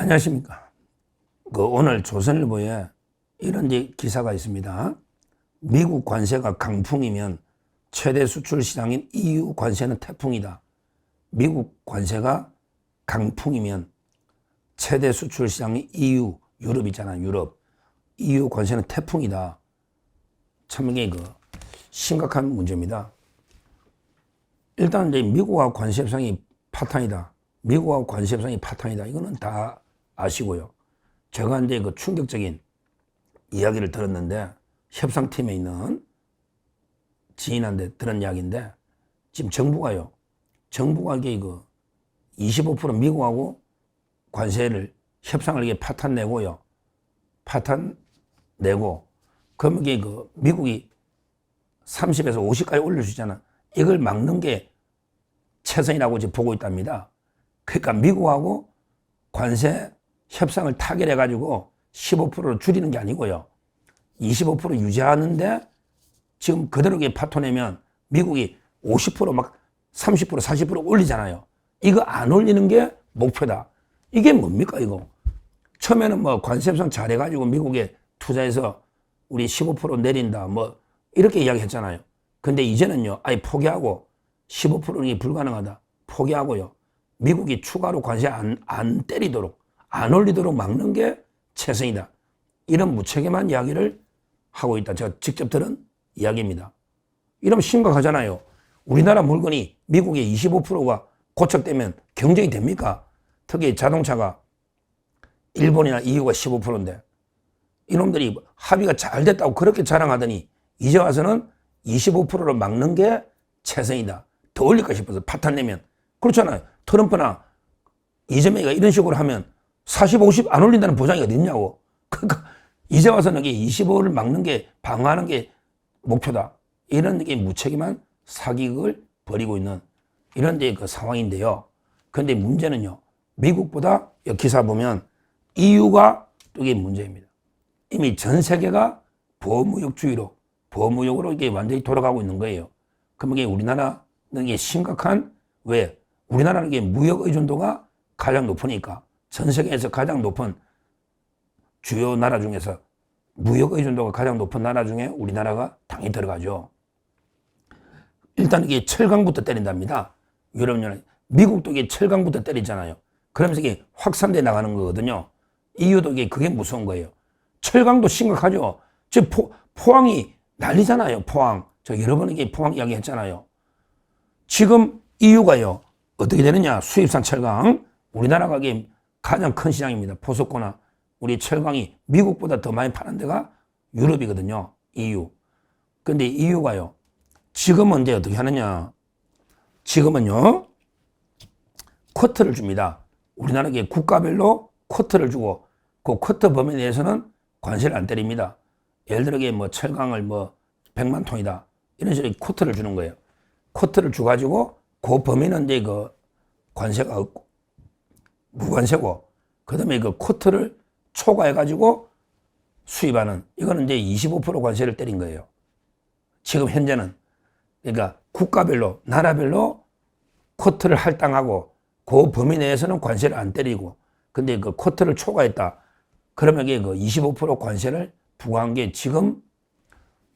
안녕하십니까. 오늘 조선일보에 이런 기사가 있습니다. 미국 관세가 강풍이면 최대 수출 시장인 EU 관세는 태풍이다. 미국 관세가 강풍이면 최대 수출 시장인 EU, 유럽 있잖아, 유럽. EU 관세는 태풍이다. 참 이게 심각한 문제입니다. 일단 이제 미국하고 관세 협상이 파탄이다. 미국하고 관세 협상이 파탄이다. 이거는 다 아시고요. 제가 이제 충격적인 이야기를 들었는데, 협상팀에 있는 지인한테 들은 이야기인데, 지금 정부가 이게 25% 미국하고 관세를 협상을 이게 파탄 내고요. 파탄 내고, 그러면 이게 미국이 30에서 50까지 올릴 수 있잖아. 이걸 막는 게 최선이라고 지금 보고 있답니다. 그러니까 미국하고 관세 협상을 타결해가지고 15%로 줄이는 게 아니고요. 25% 유지하는데 지금 그대로 파토내면 미국이 50% 막 30% 40% 올리잖아요. 이거 안 올리는 게 목표다. 이게 뭡니까 이거? 처음에는 관세 협상 잘해가지고 미국에 투자해서 우리 15% 내린다 이렇게 이야기했잖아요. 근데 이제는요, 아예 포기하고 15%는 불가능하다. 포기하고요. 미국이 추가로 관세 안 때리도록, 안 올리도록 막는 게 최선이다. 이런 무책임한 이야기를 하고 있다. 제가 직접 들은 이야기입니다. 이러면 심각하잖아요. 우리나라 물건이 미국의 25%가 고착되면 경쟁이 됩니까? 특히 자동차가 일본이나 EU가 15%인데 이놈들이 합의가 잘 됐다고 그렇게 자랑하더니 이제 와서는 25%를 막는 게 최선이다. 더 올릴까 싶어서 파탄 내면. 그렇잖아요. 트럼프나 이재명이가 이런 식으로 하면 40, 50 안 올린다는 보장이 어디 있냐고. 그러니까 이제 와서는 25를 막는 게, 방어하는 게 목표다. 이런 게 무책임한 사기극을 벌이고 있는 이런 상황인데요. 그런데 문제는요, 미국보다 이 기사 보면 EU가 또 이게 문제입니다. 이미 전 세계가 보호무역주의로, 보호무역으로 이게 완전히 돌아가고 있는 거예요. 그러면 이게 우리나라는 이게 심각한, 왜? 우리나라는 이게 무역 의존도가 가장 높으니까, 전 세계에서 가장 높은 주요 나라 중에서 무역 의존도가 가장 높은 나라 중에 우리나라가 당연히 들어가죠. 일단 이게 철강부터 때린답니다. 유럽연합, 미국도 이게 철강부터 때리잖아요. 그러면서 이게 확산돼 나가는 거거든요. EU도 이게 그게 무서운 거예요. 철강도 심각하죠. 지금 포항이 난리잖아요. 포항. 저 여러 번 이게 포항 이야기 했잖아요. 지금 EU가요, 어떻게 되느냐. 수입산 철강. 우리나라가 이게 가장 큰 시장입니다. 포스코나 우리 철강이 미국보다 더 많이 파는 데가 유럽이거든요. EU. 근데 EU가요, 지금은 이제 어떻게 하느냐. 지금은요, 쿼터를 줍니다. 우리나라에 국가별로 쿼터를 주고, 그 쿼터 범위 내에서는 관세를 안 때립니다. 예를 들어 철강을 100만 톤이다. 이런 식으로 쿼터를 주는 거예요. 쿼터를 줘가지고 그 범위는 이제 관세가 없고, 무관세고, 그 다음에 쿼터를 초과해가지고 수입하는, 이거는 이제 25% 관세를 때린 거예요. 지금 현재는. 그러니까 국가별로, 나라별로 쿼터를 할당하고, 그 범위 내에서는 관세를 안 때리고, 근데 쿼터를 초과했다. 그러면 이게 25% 관세를 부과한 게 지금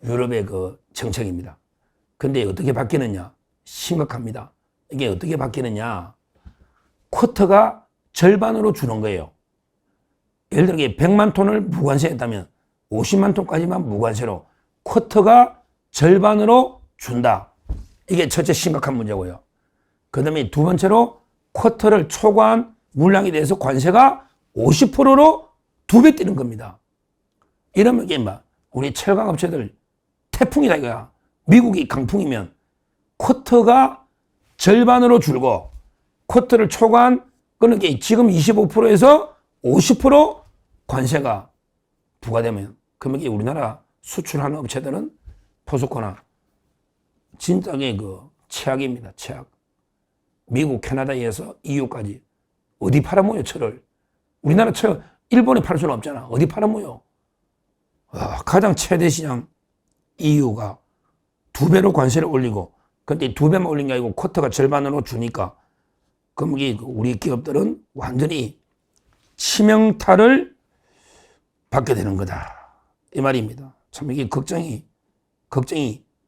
유럽의 정책입니다. 근데 어떻게 바뀌느냐? 심각합니다. 이게 어떻게 바뀌느냐? 쿼터가 절반으로 주는 거예요. 예를 들어 100만 톤을 무관세 했다면 50만 톤까지만 무관세로 쿼터가 절반으로 준다. 이게 첫째 심각한 문제고요. 그 다음에 두 번째로 쿼터를 초과한 물량에 대해서 관세가 50%로 2배 뛰는 겁니다. 이러면 이게 우리 철강업체들 태풍이다 이거야. 미국이 강풍이면 쿼터가 절반으로 줄고 쿼터를 초과한 그는 지금 25%에서 50% 관세가 부과되면, 그러면 우리나라 수출하는 업체들은 포스코나 진작에 최악입니다. 최악. 미국, 캐나다에서 EU까지 어디 팔아모여 철을. 우리나라 철 일본에 팔 수는 없잖아. 어디 팔아모여. 가장 최대 시장 EU가 2배로 관세를 올리고, 근데 2배만 올린 게 아니고 쿼터가 절반으로 주니까, 그럼 우리 기업들은 완전히 치명타를 받게 되는 거다. 이 말입니다. 참 이게 걱정이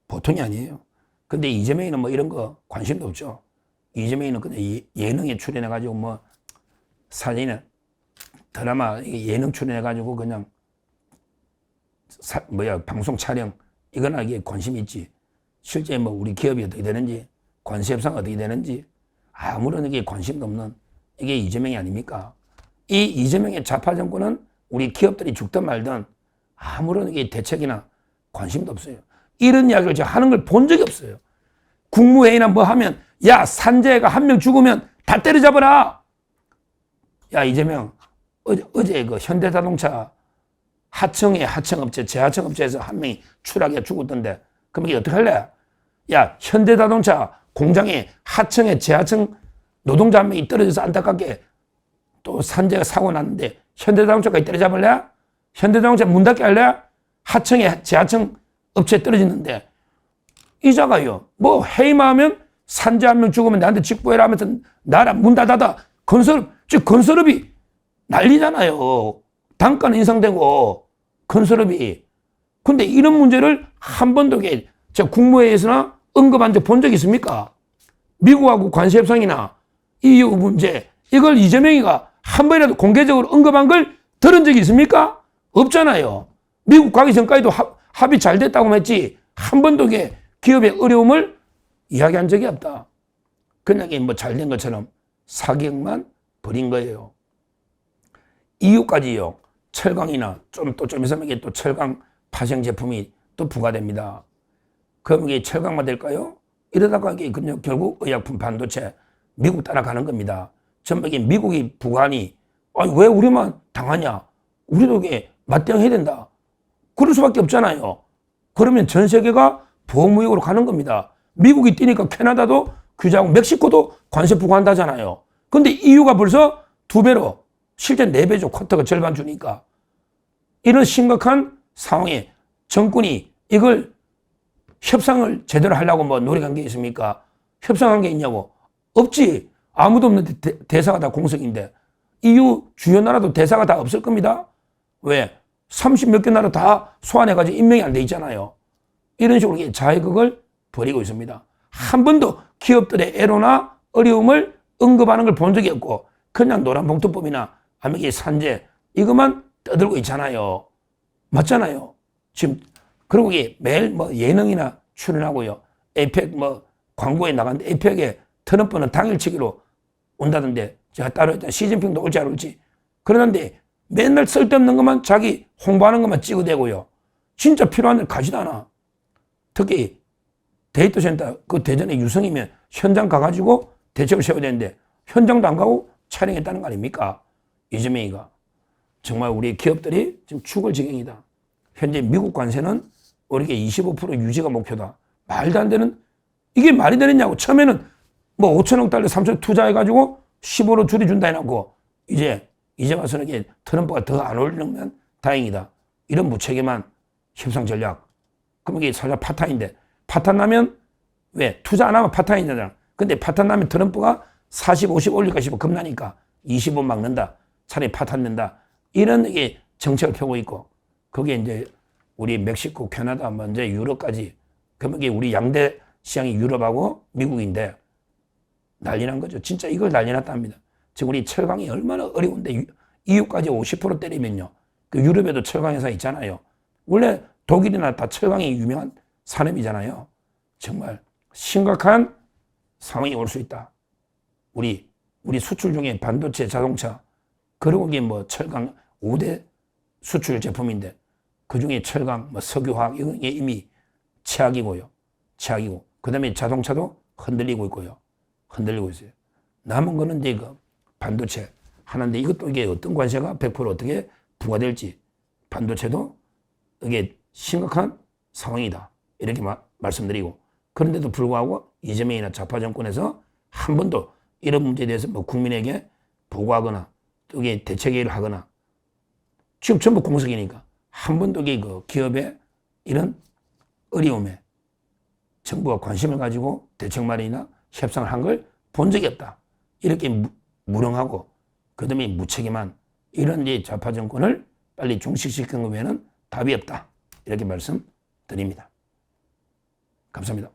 보통이 아니에요. 근데 이재명이는 뭐 이런 거 관심도 없죠. 이재명이는 그냥 예능에 출연해가지고 뭐 사진에 드라마 예능 출연해가지고 그냥 방송 촬영 이거나 이게 관심이 있지. 실제 뭐 우리 기업이 어떻게 되는지 관세 협상 어떻게 되는지 아무런 이게 관심도 없는 이게 이재명이 아닙니까? 이 이재명의 좌파 정권은 우리 기업들이 죽든 말든 아무런 이게 대책이나 관심도 없어요. 이런 이야기를 제가 하는 걸 본 적이 없어요. 국무회의나 뭐 하면 야 산재가 한 명 죽으면 다 때려잡아라. 야 이재명 어제 그 현대자동차 하청업체 재하청업체에서 한 명이 추락해 죽었던데 그럼 이게 어떡할래? 야 현대자동차 공장에 하청에 재하청 노동자 한 명이 떨어져서 안타깝게 또 산재가 사고 났는데 현대자동차까지 때려잡을래? 현대자동차 문 닫게 할래? 하청에 재하청 업체에 떨어지는데 이자가요 뭐 회의만 하면 산재 한 명 죽으면 나한테 직보해라 하면서 나라 문 닫아다 건설업이 난리잖아요. 단가는 인상되고 건설업이. 근데 이런 문제를 한 번도 저 국무회의에서나 언급한 적 본 적 있습니까? 미국하고 관세 협상이나 EU 문제 이걸 이재명이가 한 번이라도 공개적으로 언급한 걸 들은 적이 있습니까? 없잖아요. 미국 가기 전까지도 합의 잘 됐다고 했지 한 번도 기업의 어려움을 이야기한 적이 없다. 그냥 뭐 잘 된 것처럼 사기만 벌인 거예요. EU까지요. 철강이나 좀 있으면 또 철강 파생 제품이 또 부과됩니다. 그럼 이게 철강만 될까요? 이러다가 이게 결국 의약품 반도체 미국 따라가는 겁니다. 전부 이게 미국이 부과하니 왜 우리만 당하냐? 우리도 이게 맞대응해야 된다. 그럴 수밖에 없잖아요. 그러면 전 세계가 보호무역으로 가는 겁니다. 미국이 뛰니까 캐나다도 규제하고 멕시코도 관세 부과한다잖아요. 근데 EU가 벌써 2배로 실제 4배죠. 쿼터가 절반 주니까. 이런 심각한 상황에 정권이 이걸 협상을 제대로 하려고 뭐 노력한 게 있습니까? 협상한 게 있냐고. 없지. 아무도 없는데 대사가 다 공석인데. EU 주요 나라도 대사가 다 없을 겁니다. 왜? 30몇 개 나라 다 소환해가지고 임명이 안 돼 있잖아요. 이런 식으로 자해극을 벌이고 있습니다. 한 번도 기업들의 애로나 어려움을 언급하는 걸 본 적이 없고 그냥 노란봉투법이나 아니면 산재 이것만 떠들고 있잖아요. 맞잖아요. 지금 그리고 매일 뭐 예능이나 출연하고요. 에이펙 뭐 광고에 나갔는데 에이펙에 트럼프는 당일치기로 온다던데 제가 따로 했잖아요. 시진핑도 올지 안 올지. 그러는데 맨날 쓸데없는 것만 자기 홍보하는 것만 찍어대고요. 진짜 필요한 일 가지도 않아. 특히 데이터 센터 그 대전에 유성이면 현장 가가지고 대책을 세워야 되는데 현장도 안 가고 촬영했다는 거 아닙니까? 이재명이가. 정말 우리 기업들이 지금 죽을 지경이다. 현재 미국 관세는 우리에게 25% 유지가 목표다. 말도 안 되는 이게 말이 되느냐고. 처음에는 뭐 5천억 달러 3천 투자해가지고 15로 줄여준다 해놓고 이제 와서는 이게 트럼프가 더 안 올리면 다행이다. 이런 무책임한 협상 전략. 그럼 이게 살짝 파탄인데 파탄 나면 왜? 투자 안 하면 파탄이잖아. 근데 파탄 나면 트럼프가 40, 50 올릴까 싶어 겁나니까 25 막는다. 차라리 파탄 낸다. 이런 이게 정책을 펴고 있고 거기에 이제 우리 멕시코, 캐나다, 먼저 유럽까지 그러면 이게 우리 양대 시장이 유럽하고 미국인데 난리 난 거죠. 진짜 이걸 난리 났답니다. 지금 우리 철강이 얼마나 어려운데 EU까지 50% 때리면요. 그 유럽에도 철강 회사 있잖아요. 원래 독일이나 다 철강이 유명한 산업이잖아요. 정말 심각한 상황이 올 수 있다. 우리 수출 중에 반도체, 자동차, 그리고 이게 뭐 철강 5대 수출 제품인데 그 중에 철강, 뭐 석유화학 이런 게 이미 최악이고요. 최악이고. 그 다음에 자동차도 흔들리고 있고요. 흔들리고 있어요. 남은 거는 이제 그 반도체 하나인데 이것도 이게 어떤 관세가 100% 어떻게 부과될지 반도체도 이게 심각한 상황이다. 이렇게 말씀드리고 그런데도 불구하고 이재명이나 좌파 정권에서 한 번도 이런 문제에 대해서 뭐 국민에게 보고하거나 또 이게 대책회의를 하거나 지금 전부 공석이니까 한 번도 이게 그 기업의 이런 어려움에 정부가 관심을 가지고 대책 마련이나 협상을 한 걸 본 적이 없다. 이렇게 무능하고 그다음에 무책임한 이런 이제 좌파 정권을 빨리 종식시키는 거 외에는 답이 없다. 이렇게 말씀드립니다. 감사합니다.